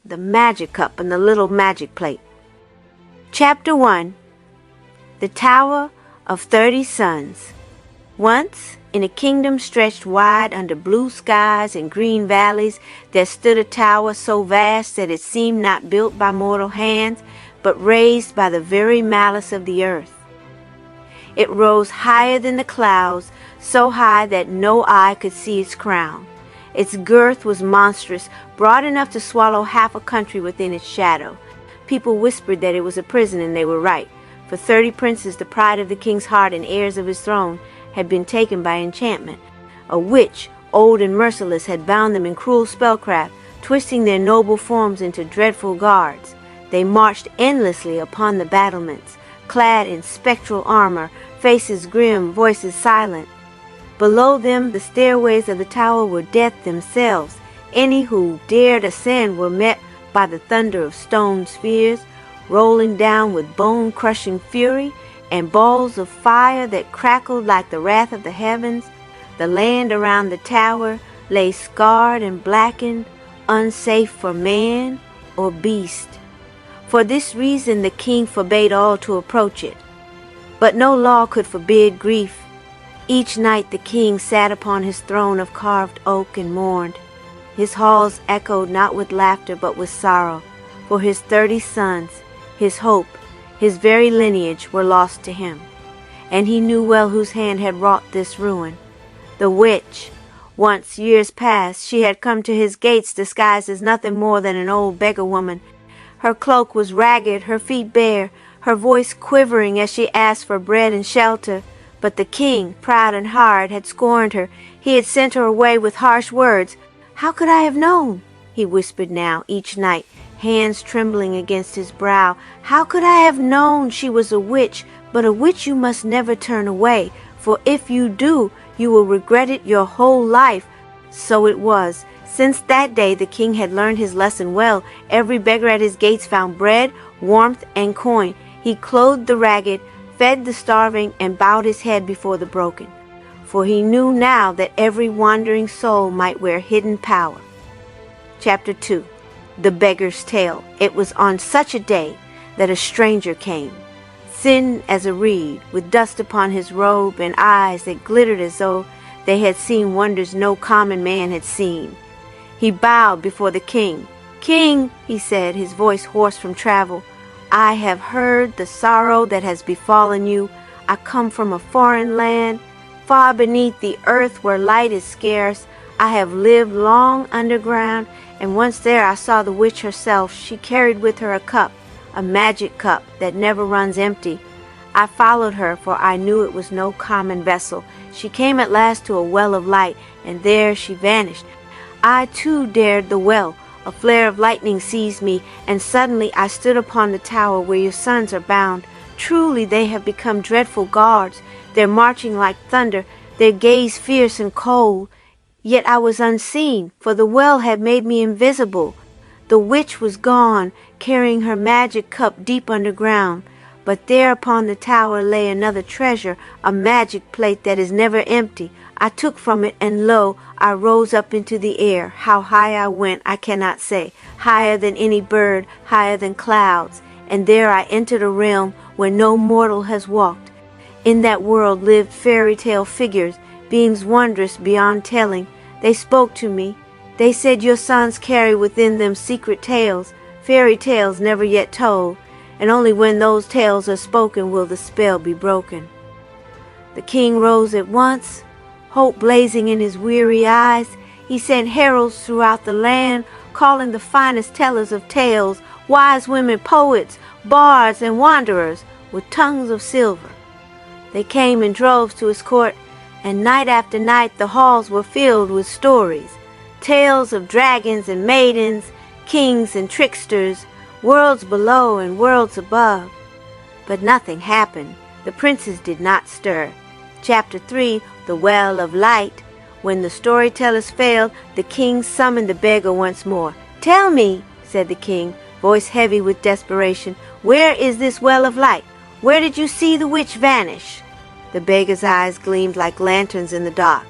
the magic cup and the little magic plate. Chapter 1. The Tower of 30 Suns. Once, in a kingdom stretched wide under blue skies and green valleys, there stood a tower so vast that it seemed not built by mortal hands, but raised by the very malice of the earth. It rose higher than the clouds, so high that no eye could see its crown. Its girth was monstrous, broad enough to swallow half a country within its shadow. People whispered that it was a prison, and they were right, for 30 princes, the pride of the king's heart and heirs of his throne, had been taken by enchantment. A witch, old and merciless, had bound them in cruel spellcraft, twisting their noble forms into dreadful guards. They marched endlessly upon the battlements, clad in spectral armor, faces grim, voices silent. Below them, the stairways of the tower were death themselves. Any who dared ascend were met by the thunder of stone spheres, rolling down with bone-crushing fury, and balls of fire that crackled like the wrath of the heavens. The land around the tower lay scarred and blackened, unsafe for man or beast. For this reason the king forbade all to approach it. But no law could forbid grief. Each night the king sat upon his throne of carved oak and mourned. His halls echoed not with laughter but with sorrow, for his 30 sons, his hope, his very lineage were lost to him. And he knew well whose hand had wrought this ruin. The witch. Once, years past, she had come to his gates disguised as nothing more than an old beggar woman. Her cloak was ragged, her feet bare, her voice quivering as she asked for bread and shelter. But the king, proud and hard, had scorned her. He had sent her away with harsh words. "How could I have known?" he whispered now, each night, hands trembling against his brow. "How could I have known she was a witch? But a witch you must never turn away, for if you do, you will regret it your whole life." So it was. Since that day the king had learned his lesson well. Every beggar at his gates found bread, warmth, and coin. He clothed the ragged, fed the starving, and bowed his head before the broken. For he knew now that every wandering soul might wear hidden power. Chapter 2. The Beggar's Tale. It was on such a day that a stranger came, thin as a reed, with dust upon his robe and eyes that glittered as though they had seen wonders no common man had seen. He bowed before the king. "King," he said, his voice hoarse from travel, "I have heard the sorrow that has befallen you. I come from a foreign land, far beneath the earth where light is scarce. I have lived long underground, and once there I saw the witch herself. She carried with her a cup, a magic cup that never runs empty. I followed her, for I knew it was no common vessel. She came at last to a well of light, and there she vanished. I too dared the well. A flare of lightning seized me, and suddenly I stood upon the tower where your sons are bound. Truly they have become dreadful guards, their marching like thunder, their gaze fierce and cold. Yet I was unseen, for the well had made me invisible. The witch was gone, carrying her magic cup deep underground. But there upon the tower lay another treasure, a magic plate that is never empty. I took from it, and lo, I rose up into the air. How high I went, I cannot say. Higher than any bird, higher than clouds. And there I entered a realm where no mortal has walked. In that world lived fairytale figures, beings wondrous beyond telling. They spoke to me. They said your sons carry within them secret tales, fairy tales never yet told, and only when those tales are spoken will the spell be broken. The king rose at once, hope blazing in his weary eyes. He sent heralds throughout the land, calling the finest tellers of tales, wise women poets, bards, and wanderers with tongues of silver. They came in droves to his court, and night after night the halls were filled with stories, tales of dragons and maidens, kings and tricksters, worlds below and worlds above. But nothing happened. The princes did not stir. Chapter 3, The Well of Light. When the storytellers failed, the king summoned the beggar once more. "Tell me," said the king, voice heavy with desperation, "where is this well of light? Where did you see the witch vanish?" The beggar's eyes gleamed like lanterns in the dark.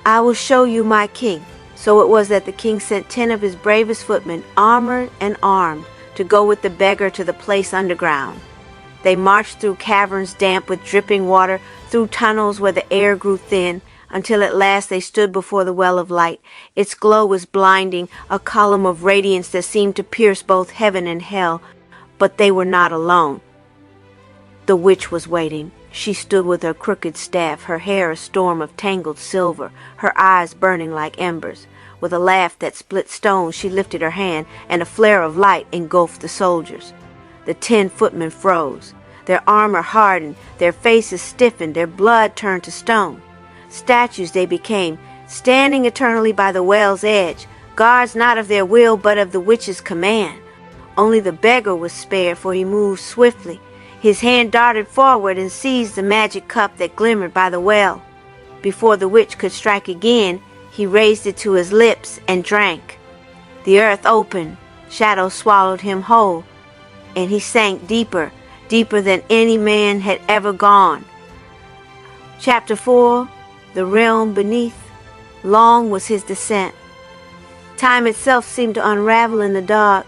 "I will show you, my king," So it was that the king sent 10 of his bravest footmen, armored and armed, to go with the beggar to the place underground. They marched through caverns damp with dripping water, through tunnels where the air grew thin, until at last they stood before the well of light. Its glow was blinding, a column of radiance that seemed to pierce both heaven and hell. But they were not alone. The witch was waiting. She stood with her crooked staff, her hair a storm of tangled silver, her eyes burning like embers. With a laugh that split stones, she lifted her hand, and a flare of light engulfed the soldiers. The 10 footmen froze. Their armor hardened, their faces stiffened, their blood turned to stone. Statues they became, standing eternally by the well's edge, guards not of their will but of the witch's command. Only the beggar was spared, for he moved swiftly. His hand darted forward and seized the magic cup that glimmered by the well. Before the witch could strike again, he raised it to his lips and drank. The earth opened, shadows swallowed him whole, and he sank deeper, deeper than any man had ever gone. Chapter 4. The realm beneath. Long was his descent. Time itself seemed to unravel in the dark.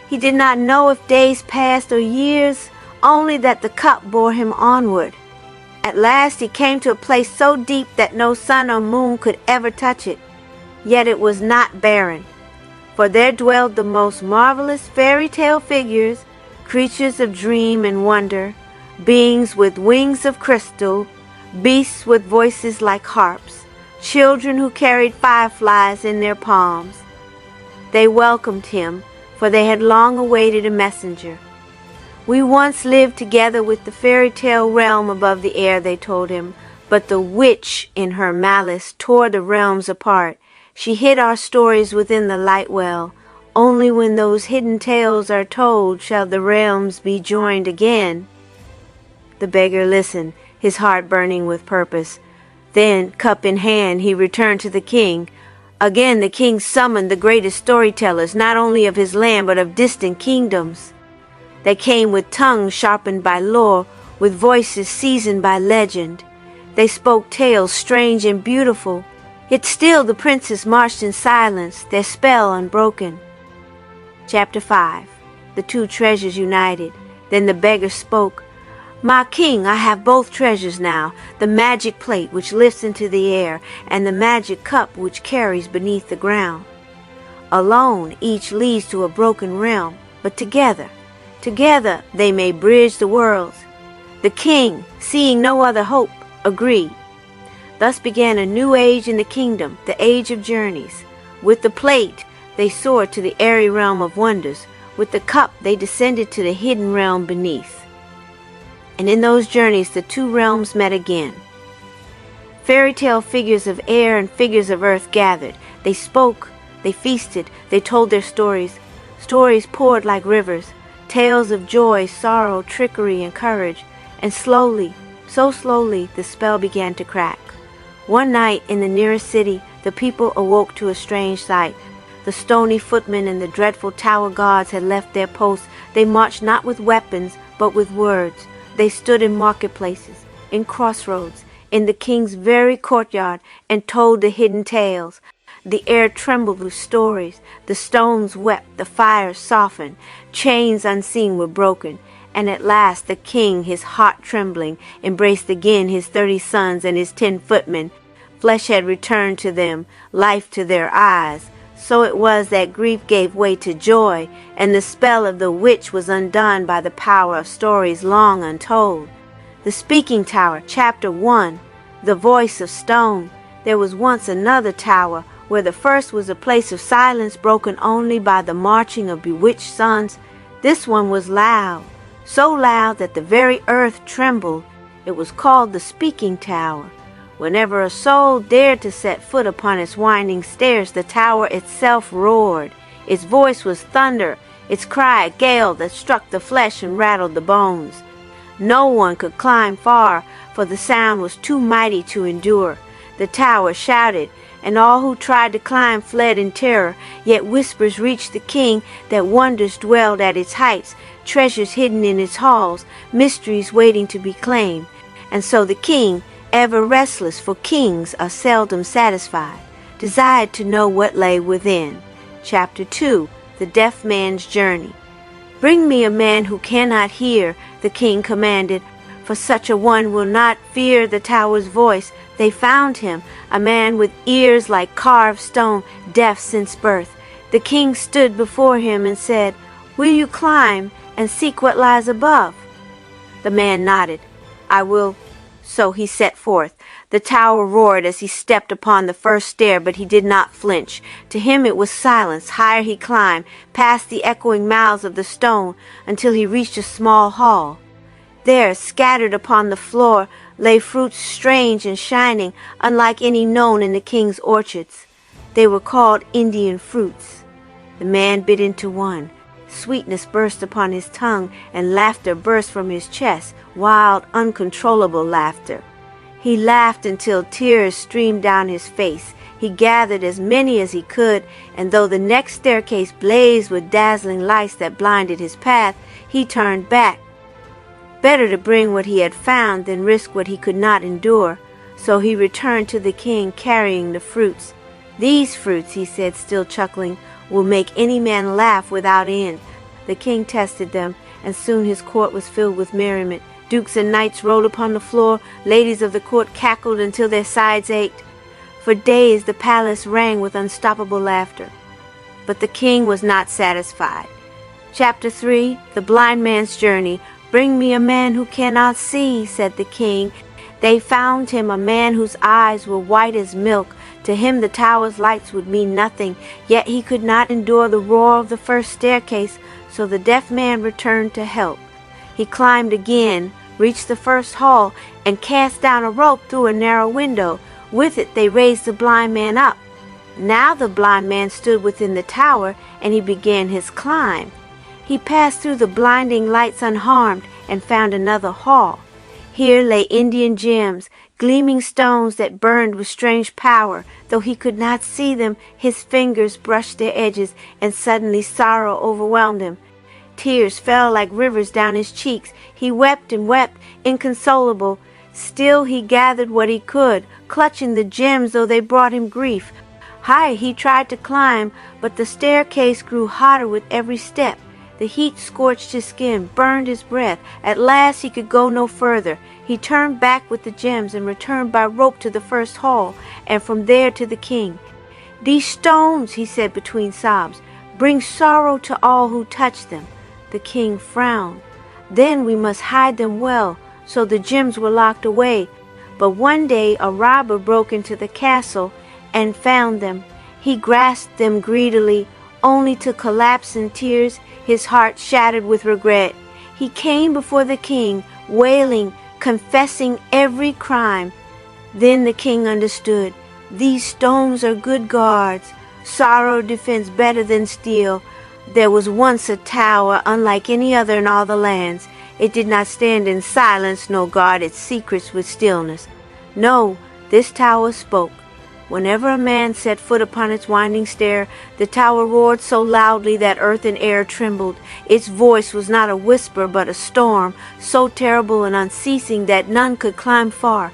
He did not know if days passed or years, only that the cup bore him onward. At last he came to a place so deep that no sun or moon could ever touch it. Yet it was not barren, for there dwelled the most marvelous fairy tale figures, creatures of dream and wonder, beings with wings of crystal, beasts with voices like harps, children who carried fireflies in their palms. They welcomed him, for they had long awaited a messenger. We once lived together with the fairy tale realm above the air, they told him, but the witch in her malice tore the realms apart. She hid our stories within the light well. Only when those hidden tales are told shall the realms be joined again. The beggar listened, his heart burning with purpose. Then, cup in hand, he returned to the king. Again the king summoned the greatest storytellers, not only of his land but of distant kingdoms. They came with tongues sharpened by lore, with voices seasoned by legend. They spoke tales strange and beautiful. Yet still the princes marched in silence, their spell unbroken. Chapter 5. The 2 treasures united. Then the beggar spoke. My king, I have both treasures now, the magic plate which lifts into the air, and the magic cup which carries beneath the ground. Alone, each leads to a broken realm, but together they may bridge the worlds. The king, seeing no other hope, agreed. Thus began a new age in the kingdom, the age of journeys. With the plate, they soared to the airy realm of wonders. With the cup, they descended to the hidden realm beneath. And in those journeys, the 2 realms met again. Fairy tale figures of air and figures of earth gathered. They spoke, they feasted, they told their stories. Stories poured like rivers, tales of joy, sorrow, trickery, and courage. And slowly, so slowly, the spell began to crack. One night in the nearest city, the people awoke to a strange sight. The stony footmen and the dreadful tower guards had left their posts. They marched not with weapons, but with words. They stood in marketplaces, in crossroads, in the king's very courtyard, and told the hidden tales. The air trembled with stories. The stones wept, the fires softened. Chains unseen were broken. And at last the king, his heart trembling, embraced again his 30 sons and his 10 footmen. Flesh had returned to them, life to their eyes. So it was that grief gave way to joy, and the spell of the witch was undone by the power of stories long untold. The Speaking Tower, Chapter 1. The Voice of Stone. There was once another tower, where the first was a place of silence broken only by the marching of bewitched sons. This one was loud, so loud that the very earth trembled. It was called the Speaking Tower. Whenever a soul dared to set foot upon its winding stairs, the tower itself roared. Its voice was thunder, its cry a gale that struck the flesh and rattled the bones. No one could climb far, for the sound was too mighty to endure. The tower shouted, and all who tried to climb fled in terror. Yet whispers reached the king that wonders dwelled at its heights, treasures hidden in its halls, mysteries waiting to be claimed. And so the king, ever restless, for kings are seldom satisfied, desired to know what lay within. Chapter 2, The Deaf Man's Journey. Bring me a man who cannot hear, the king commanded, for such a one will not fear the tower's voice. They found him, a man with ears like carved stone, deaf since birth. The king stood before him and said, "Will you climb and seek what lies above?" The man nodded. "I will." So he set forth. The tower roared as he stepped upon the first stair, but he did not flinch. To him it was silence. Higher he climbed, past the echoing mouths of the stone, until he reached a small hall. There, scattered upon the floor, lay fruits strange and shining, unlike any known in the king's orchards. They were called Indian fruits. The man bit into one. Sweetness burst upon his tongue, and laughter burst from his chest, wild, uncontrollable laughter. He laughed until tears streamed down his face. He gathered as many as he could, and though the next staircase blazed with dazzling lights that blinded his path, he turned back. Better to bring what he had found than risk what he could not endure. So he returned to the king carrying the fruits. "These fruits," he said, still chuckling, "will make any man laugh without end." The king tested them, and soon his court was filled with merriment. Dukes and knights rolled upon the floor. Ladies of the court cackled until their sides ached. For days the palace rang with unstoppable laughter. But the king was not satisfied. Chapter 3, The Blind Man's Journey. "Bring me a man who cannot see," said the king. They found him, a man whose eyes were white as milk. To him the tower's lights would mean nothing, yet he could not endure the roar of the first staircase, so the deaf man returned to help. He climbed again, reached the first hall, and cast down a rope through a narrow window. With it they raised the blind man up. Now the blind man stood within the tower, and he began his climb. He passed through the blinding lights unharmed, and found another hall. Here lay Indian gems, gleaming stones that burned with strange power. Though he could not see them, his fingers brushed their edges, and suddenly sorrow overwhelmed him. Tears fell like rivers down his cheeks. He wept and wept, inconsolable. Still he gathered what he could, clutching the gems though they brought him grief. Higher he tried to climb, but the staircase grew hotter with every step. The heat scorched his skin, burned his breath. At last he could go no further. He turned back with the gems and returned by rope to the first hall, and from there to the king. "These stones," he said between sobs, "bring sorrow to all who touch them." The king frowned. "Then we must hide them well." So the gems were locked away. But one day a robber broke into the castle and found them. He grasped them greedily, only to collapse in tears, his heart shattered with regret. He came before the king, wailing, confessing every crime. Then the king understood. These stones are good guards. Sorrow defends better than steel. There was once a tower unlike any other in all the lands. It did not stand in silence, nor guard its secrets with stillness. No, this tower spoke. Whenever a man set foot upon its winding stair, the tower roared so loudly that earth and air trembled. Its voice was not a whisper, but a storm, so terrible and unceasing that none could climb far.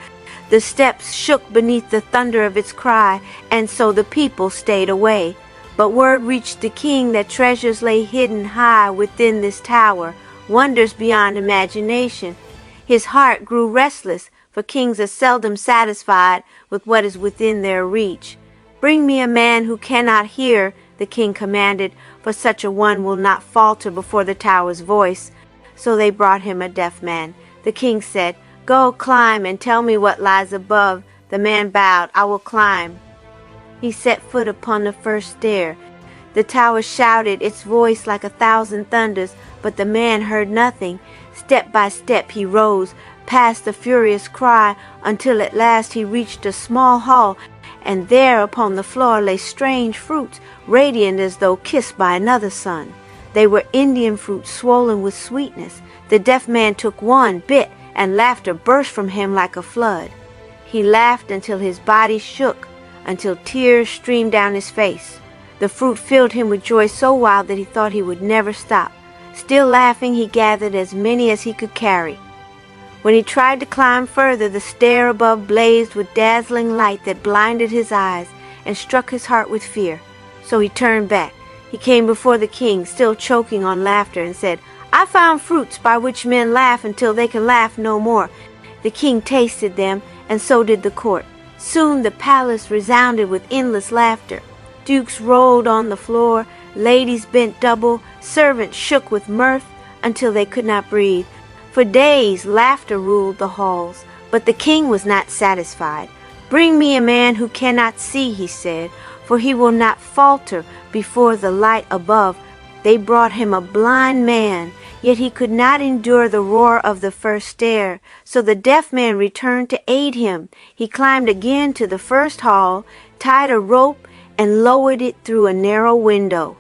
The steps shook beneath the thunder of its cry, and so the people stayed away. But word reached the king that treasures lay hidden high within this tower, wonders beyond imagination. His heart grew restless, for kings are seldom satisfied with what is within their reach. "Bring me a man who cannot hear," the king commanded, "for such a one will not falter before the tower's voice." So they brought him a deaf man. The king said, "Go, climb, and tell me what lies above." The man bowed. "I will climb." He set foot upon the first stair. The tower shouted, its voice like 1,000 thunders, but the man heard nothing. Step by step he rose, past the furious cry, until at last he reached a small hall, and there upon the floor lay strange fruits, radiant as though kissed by another sun. They were Indian fruits swollen with sweetness. The deaf man took one, bit, and laughter burst from him like a flood. He laughed until his body shook, until tears streamed down his face. The fruit filled him with joy so wild that he thought he would never stop. Still laughing, he gathered as many as he could carry. When he tried to climb further, the stair above blazed with dazzling light that blinded his eyes, and struck his heart with fear. So he turned back. He came before the king, still choking on laughter, and said, "I found fruits by which men laugh until they can laugh no more." The king tasted them, and so did the court. Soon the palace resounded with endless laughter. Dukes rolled on the floor, ladies bent double, servants shook with mirth until they could not breathe. For days laughter ruled the halls, but the king was not satisfied. "Bring me a man who cannot see," he said, "for he will not falter before the light above." They brought him a blind man, yet he could not endure the roar of the first stair. So the deaf man returned to aid him. He climbed again to the first hall, tied a rope, and lowered it through a narrow window.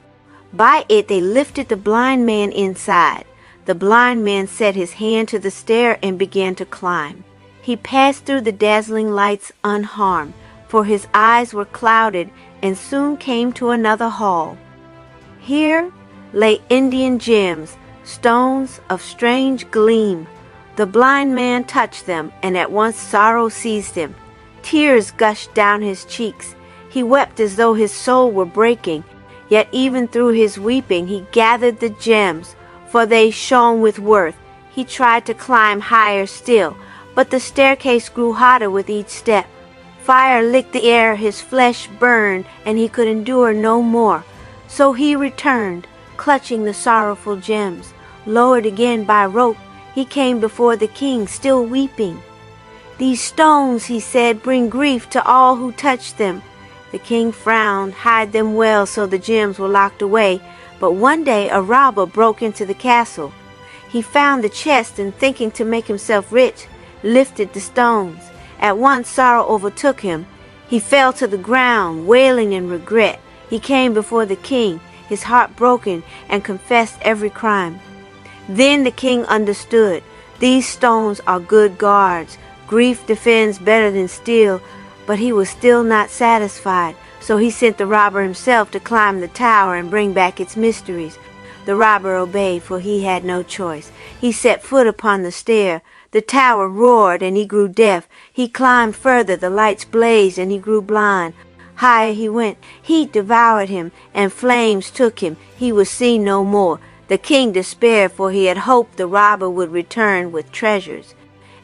By it they lifted the blind man inside. The blind man set his hand to the stair and began to climb. He passed through the dazzling lights unharmed, for his eyes were clouded, and soon came to another hall. Here lay Indian gems, stones of strange gleam. The blind man touched them, and at once sorrow seized him. Tears gushed down his cheeks. He wept as though his soul were breaking. Yet even through his weeping he gathered the gems, for they shone with worth. He tried to climb higher still, but the staircase grew hotter with each step. Fire licked the air, his flesh burned, and he could endure no more. So he returned, clutching the sorrowful gems. Lowered again by rope, he came before the king, still weeping. "These stones," he said, "bring grief to all who touch them." The king frowned. "Hide them well so the gems were locked away." But one day a robber broke into the castle. He found the chest, and thinking to make himself rich, lifted the stones. At once sorrow overtook him. He fell to the ground, wailing in regret. He came before the king, his heart broken, and confessed every crime. Then the king understood. These stones are good guards. Grief defends better than steel. But he was still not satisfied, so he sent the robber himself to climb the tower and bring back its mysteries. The robber obeyed, for he had no choice. He set foot upon the stair. The tower roared, and he grew deaf. He climbed further. The lights blazed, and he grew blind. Higher he went. Heat devoured him, and flames took him. He was seen no more. The king despaired, for he had hoped the robber would return with treasures.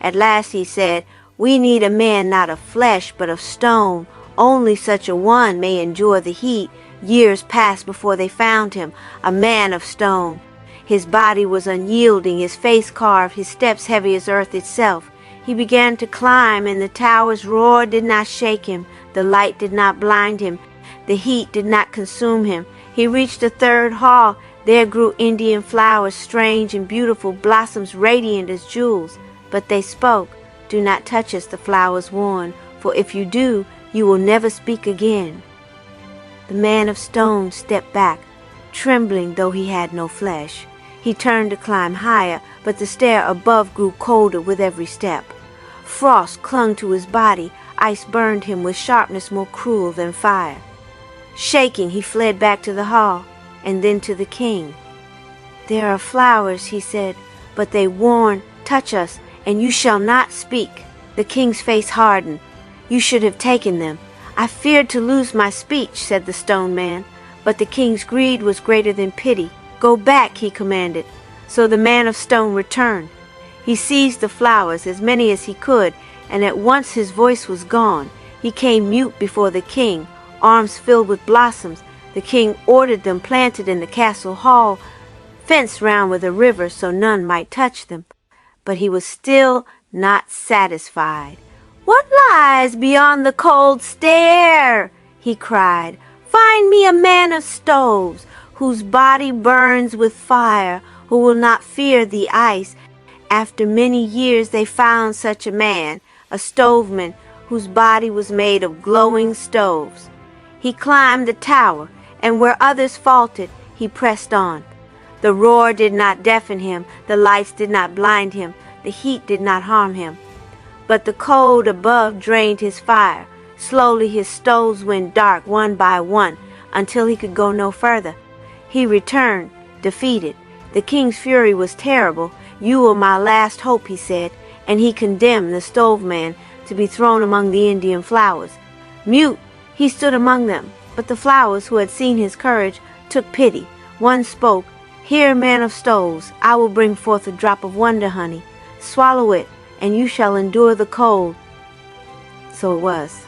At last he said, "We need a man not of flesh, but of stone. Only such a one may endure the heat." Years passed before they found him, a man of stone. His body was unyielding, his face carved, his steps heavy as earth itself. He began to climb, and the tower's roar did not shake him. The light did not blind him. The heat did not consume him. He reached the third hall. There grew Indian flowers, strange and beautiful, blossoms radiant as jewels. But they spoke, "Do not touch us," the flowers warned, "for if you do, you will never speak again." The man of stone stepped back, trembling though he had no flesh. He turned to climb higher, but the stair above grew colder with every step. Frost clung to his body, ice burned him with sharpness more cruel than fire. Shaking, he fled back to the hall, and then to the king. "There are flowers," he said, "but they warn, touch us, and you shall not speak." The king's face hardened. "You should have taken them." "I feared to lose my speech," said the stone man. But the king's greed was greater than pity. "Go back," he commanded. So the man of stone returned. He seized the flowers, as many as he could, and at once his voice was gone. He came mute before the king, arms filled with blossoms. The king ordered them planted in the castle hall, fenced round with a river so none might touch them. But he was still not satisfied. "What lies beyond the cold stair?" he cried. "Find me a man of stoves, whose body burns with fire, who will not fear the ice." After many years they found such a man, a stoveman, whose body was made of glowing stoves. He climbed the tower, and where others faltered, he pressed on. The roar did not deafen him, the lights did not blind him, the heat did not harm him. But the cold above drained his fire. Slowly his stoves went dark one by one, until he could go no further. He returned, defeated. The king's fury was terrible. "You were my last hope," he said, and he condemned the stoveman to be thrown among the Indian flowers. Mute, He stood among them, but the flowers, who had seen his courage, took pity. One spoke, "Here, man of stoves, I will bring forth a drop of wonder honey. Swallow it, and you shall endure the cold." So it was.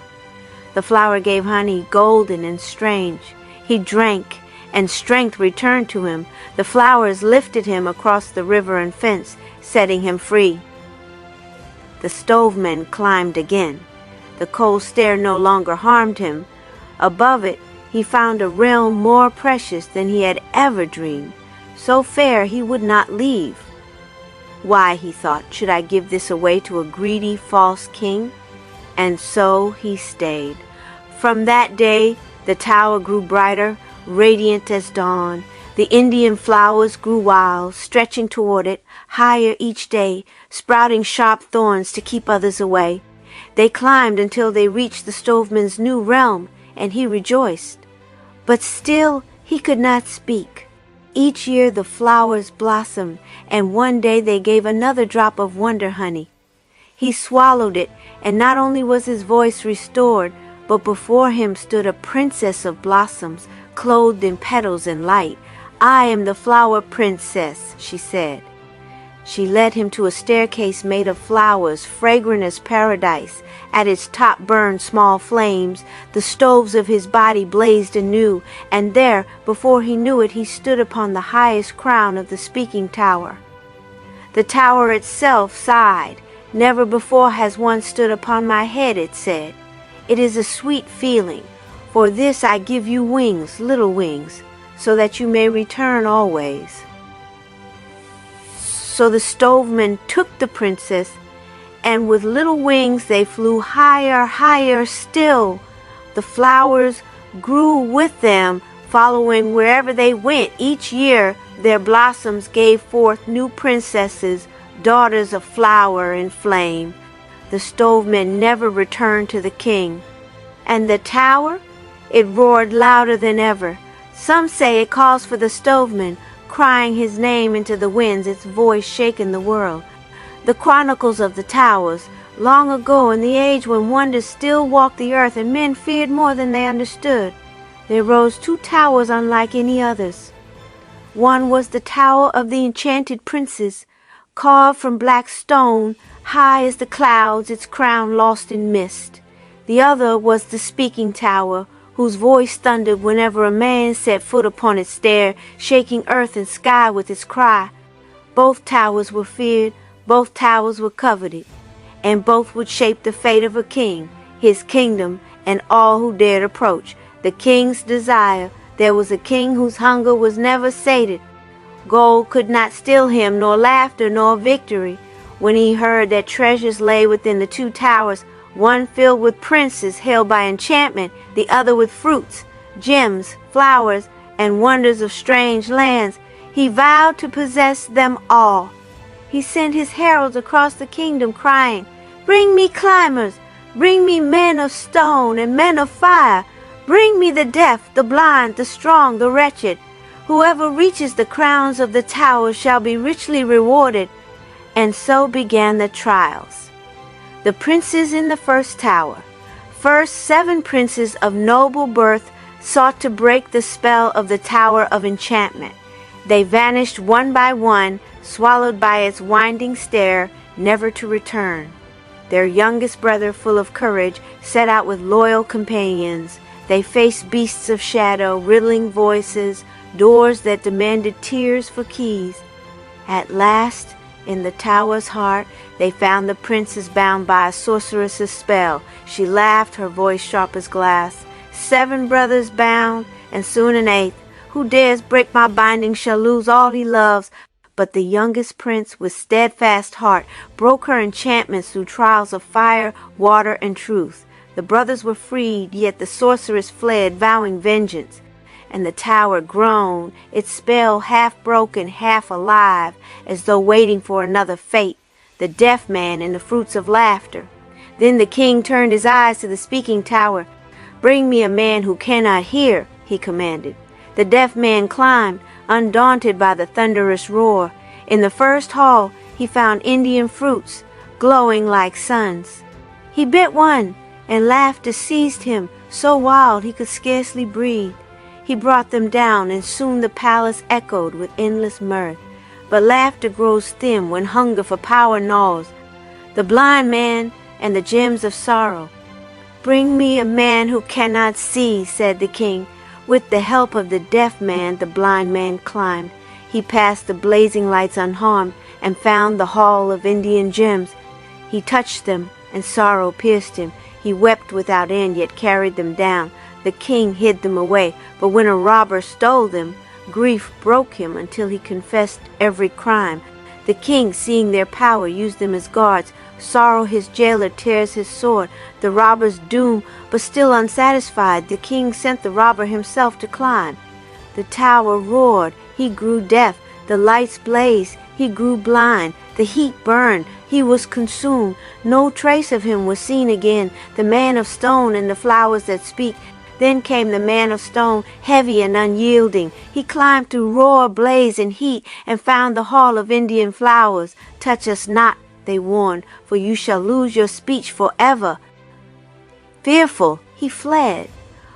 The flower gave honey golden and strange. He drank, and strength returned to him. The flowers lifted him across the river and fence, setting him free. The stoveman climbed again. The cold stair no longer harmed him. Above it, he found a realm more precious than he had ever dreamed. So fair he would not leave. "Why," he thought, "should I give this away to a greedy, false king?" And so he stayed. From that day, the tower grew brighter, radiant as dawn. The Indian flowers grew wild, stretching toward it, higher each day, sprouting sharp thorns to keep others away. They climbed until they reached the stoveman's new realm, and he rejoiced. But still he could not speak. Each year the flowers blossomed, and one day they gave another drop of wonder honey. He swallowed it, and not only was his voice restored, but before him stood a princess of blossoms, clothed in petals and light. "I am the flower princess," she said. She led him to a staircase made of flowers, fragrant as paradise. At its top burned small flames. The stoves of his body blazed anew, and there, before he knew it, he stood upon the highest crown of the speaking tower. The tower itself sighed. "Never before has one stood upon my head," it said. "It is a sweet feeling. For this I give you wings, little wings, so that you may return always." So the stoveman took the princess, and with little wings they flew higher, higher still. The flowers grew with them, following wherever they went. Each year their blossoms gave forth new princesses, daughters of flower and flame. The stoveman never returned to the king. And the tower? It roared louder than ever. Some say it calls for the stoveman, crying his name into the winds, its voice shaking the world. The chronicles of the towers, long ago in the age when wonders still walked the earth and men feared more than they understood, there rose two towers unlike any others. One was the tower of the enchanted princes, carved from black stone, high as the clouds, its crown lost in mist. The other was the speaking tower, whose voice thundered whenever a man set foot upon its stair, shaking earth and sky with its cry. Both towers were feared, both towers were coveted, and both would shape the fate of a king, his kingdom, and all who dared approach. The king's desire. There was a king whose hunger was never sated. Gold could not still him, nor laughter, nor victory. When he heard that treasures lay within the two towers, one filled with princes held by enchantment, the other with fruits, gems, flowers, and wonders of strange lands, he vowed to possess them all. He sent his heralds across the kingdom, crying, "Bring me climbers, bring me men of stone and men of fire, bring me the deaf, the blind, the strong, the wretched. Whoever reaches the crowns of the tower shall be richly rewarded." And so began the trials. The princes in the first tower. First, 7 princes of noble birth sought to break the spell of the tower of enchantment. They vanished one by one, swallowed by its winding stair, never to return. Their youngest brother, full of courage, set out with loyal companions. They faced beasts of shadow, riddling voices, doors that demanded tears for keys. At last, in the tower's heart, they found the princess bound by a sorceress's spell. She laughed, her voice sharp as glass. 7 brothers bound, and soon an 8th. Who dares break my binding shall lose all he loves. But the youngest prince, with steadfast heart, broke her enchantments through trials of fire, water, and truth. The brothers were freed, yet the sorceress fled, vowing vengeance. And the tower groaned, its spell half broken, half alive, as though waiting for another fate, the deaf man and the fruits of laughter. Then the king turned his eyes to the speaking tower. "Bring me a man who cannot hear," he commanded. The deaf man climbed, undaunted by the thunderous roar. In the first hall he found Indian fruits, glowing like suns. He bit one, and laughter seized him, so wild he could scarcely breathe. He brought them down, and soon the palace echoed with endless mirth. But laughter grows thin when hunger for power gnaws the blind man and the gems of sorrow. "Bring me a man who cannot see," said the king. With the help of the deaf man, the blind man climbed. He passed the blazing lights unharmed and found the hall of Indian gems. He touched them, and sorrow pierced him. He wept without end, yet carried them down. The king hid them away, but when a robber stole them, grief broke him until he confessed every crime. The king, seeing their power, used them as guards. Sorrow, his jailer, tears his sword. The robber's doom, but still unsatisfied, the king sent the robber himself to climb. The tower roared, he grew deaf. The lights blazed, he grew blind. The heat burned, he was consumed. No trace of him was seen again. The man of stone and the flowers that speak. Then came the man of stone, heavy and unyielding. He climbed through roar, blaze, and heat, and found the hall of Indian flowers. "Touch us not," they warned, "for you shall lose your speech forever." Fearful, he fled,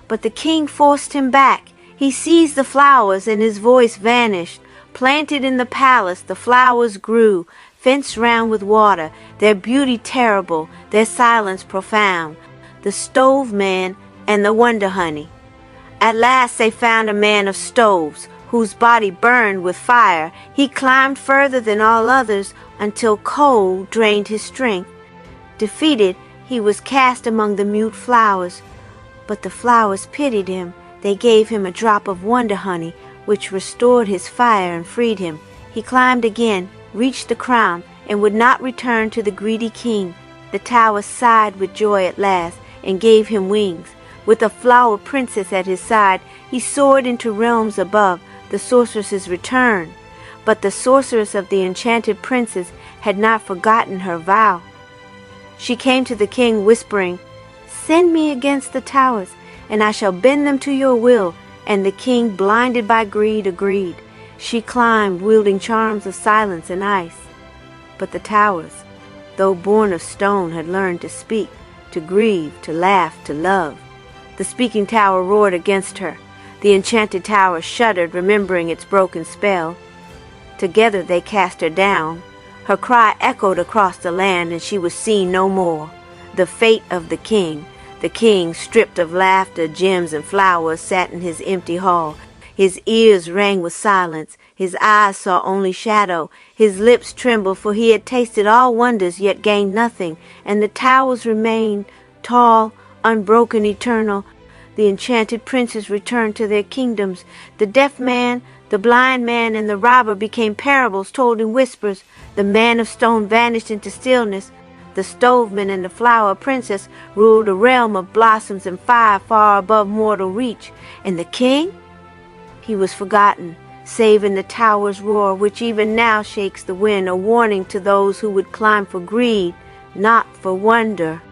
but the king forced him back. He seized the flowers, and his voice vanished. Planted in the palace, the flowers grew, fenced round with water, their beauty terrible, their silence profound. The stove man and the wonder honey. At last they found a man of stoves, whose body burned with fire. He climbed further than all others until cold drained his strength. Defeated, he was cast among the mute flowers. But the flowers pitied him. They gave him a drop of wonder honey, which restored his fire and freed him. He climbed again, reached the crown, and would not return to the greedy king. The tower sighed with joy at last, and gave him wings. With a flower princess at his side, he soared into realms above. The sorceress returned, but the sorceress of the enchanted princess had not forgotten her vow. She came to the king whispering, "Send me against the towers, and I shall bend them to your will." And the king, blinded by greed, agreed. She climbed, wielding charms of silence and ice. But the towers, though born of stone, had learned to speak, to grieve, to laugh, to love. The speaking tower roared against her. The enchanted tower shuddered, remembering its broken spell. Together they cast her down. Her cry echoed across the land, and she was seen no more. The fate of the king, stripped of laughter, gems, and flowers, sat in his empty hall. His ears rang with silence. His eyes saw only shadow. His lips trembled, for he had tasted all wonders, yet gained nothing. And the towers remained tall, unbroken, eternal. The enchanted princes returned to their kingdoms. The deaf man, the blind man, and the robber became parables told in whispers. The man of stone vanished into stillness. The stoveman and the flower princess ruled a realm of blossoms and fire far above mortal reach. And the king? He was forgotten, save in the tower's roar, which even now shakes the wind, a warning to those who would climb for greed, not for wonder.